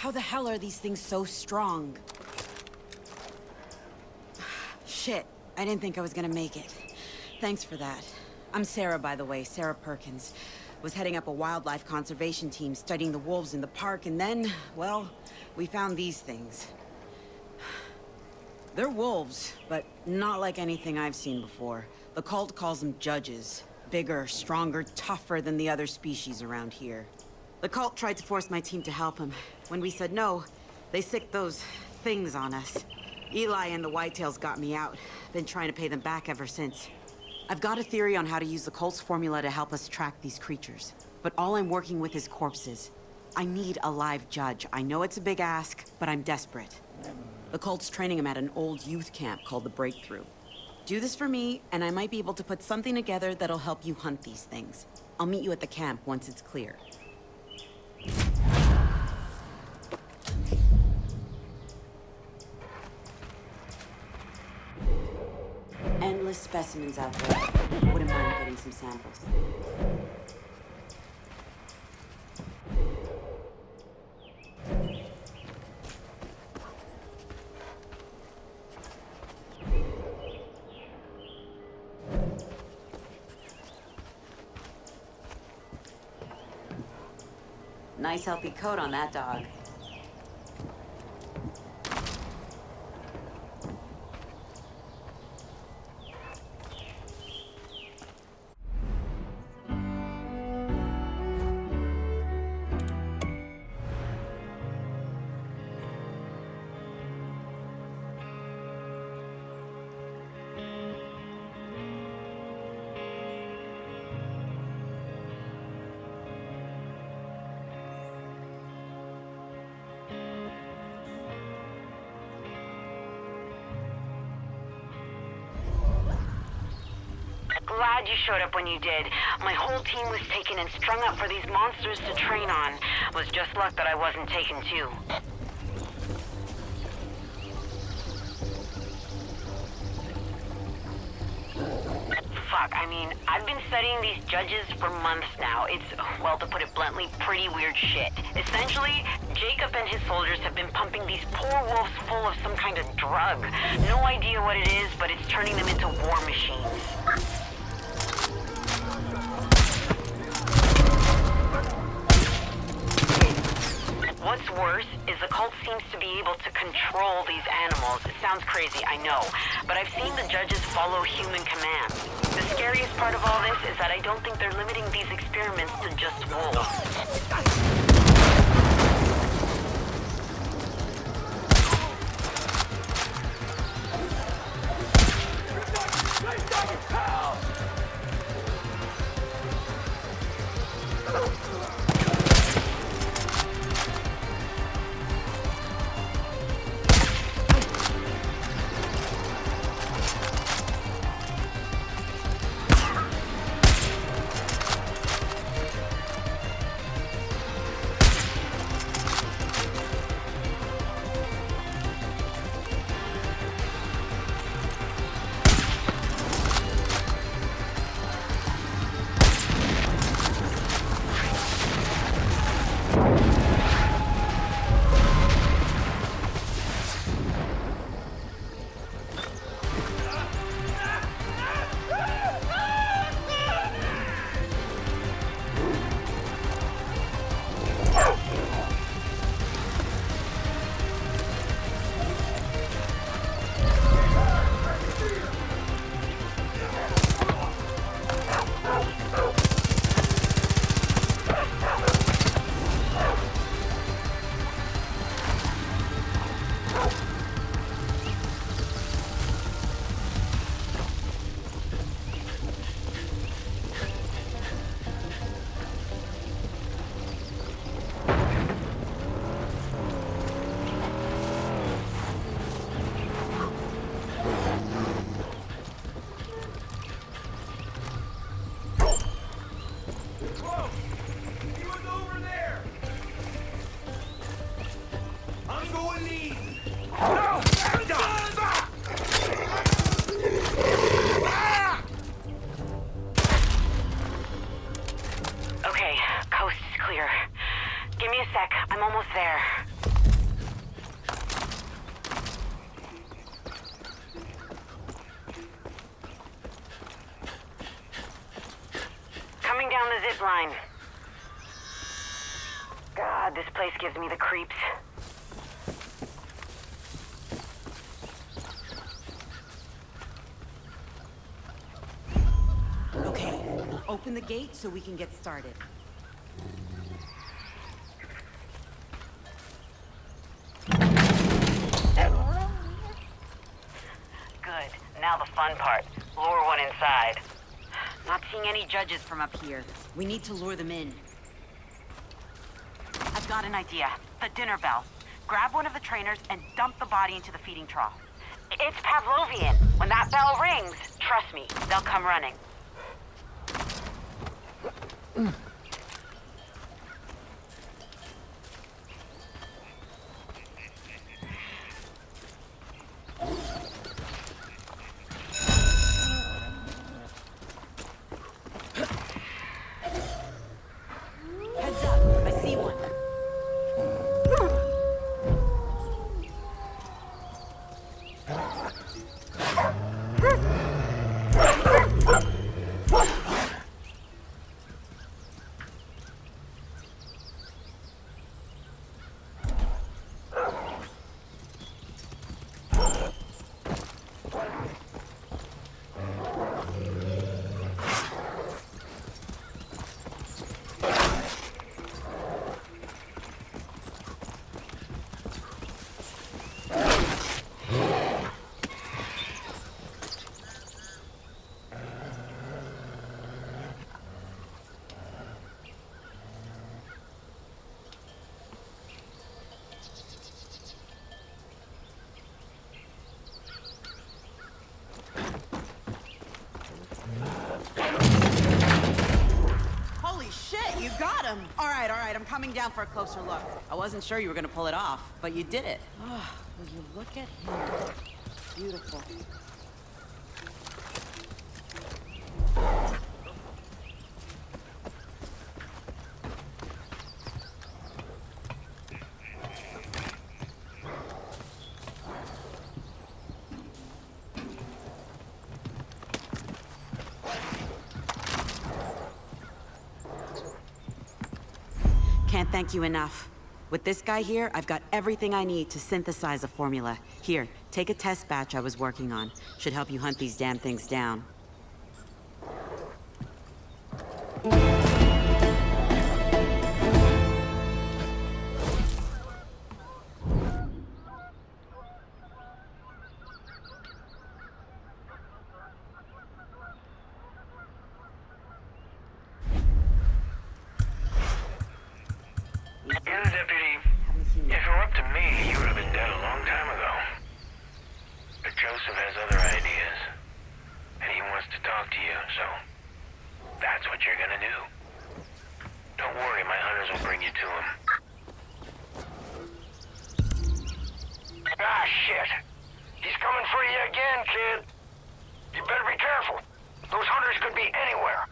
How the hell are these things so strong? Shit, I didn't think I was gonna make it. Thanks for that. I'm Sarah, by the way, Sarah Perkins. Was heading up a wildlife conservation team studying the wolves in the park, and then, well, we found these things. They're wolves, but not like anything I've seen before. The cult calls them judges. Bigger, stronger, tougher than the other species around here. The cult tried to force my team to help him. When we said no, they sicked those things on us. Eli and the Whitetails got me out. Been trying to pay them back ever since. I've got a theory on how to use the cult's formula to help us track these creatures. But all I'm working with is corpses. I need a live judge. I know it's a big ask, but I'm desperate. The cult's training him at an old youth camp called the Breakthrough. Do this for me, and I might be able to put something together that'll help you hunt these things. I'll meet you at the camp once it's clear. Endless specimens out there. Wouldn't mind getting some samples. Nice healthy coat on that dog. Glad you showed up when you did. My whole team was taken and strung up for these monsters to train on. Was just luck that I wasn't taken too. Fuck, I mean, I've been studying these judges for months now. It's, well, to put it bluntly, pretty weird shit. Essentially, Jacob and his soldiers have been pumping these poor wolves full of some kind of drug. No idea what it is, but it's turning them into war machines. What's worse is the cult seems to be able to control these animals. It sounds crazy, I know, but I've seen the judges follow human commands. The scariest part of all this is that I don't think they're limiting these experiments to just wolves. Okay, coast is clear. Give me a sec, I'm almost there. zip line. God, this place gives me the creeps. Okay, open the gate so we can get started. Good. Now the fun part. Lure one inside. Not seeing any judges from up here. We need to lure them in. I've got an idea. The dinner bell. Grab one of the trainers and dump the body into the feeding trough. It's Pavlovian. When that bell rings, trust me, they'll come running. Heads up, I see one. Holy shit, you got him! All right, I'm coming down for a closer look. I wasn't sure you were gonna pull it off, but you did it. Oh, will you look at him? Beautiful. Can't thank you enough. With this guy here, I've got everything I need to synthesize a formula. Here, take a test batch I was working on. Should help you hunt these damn things down. You're the deputy. If it were up to me, you would have been dead a long time ago. But Joseph has other ideas. And he wants to talk to you, so that's what you're gonna do. Don't worry, my hunters will bring you to him. Ah, shit. He's coming for you again, kid. You better be careful. Those hunters could be anywhere.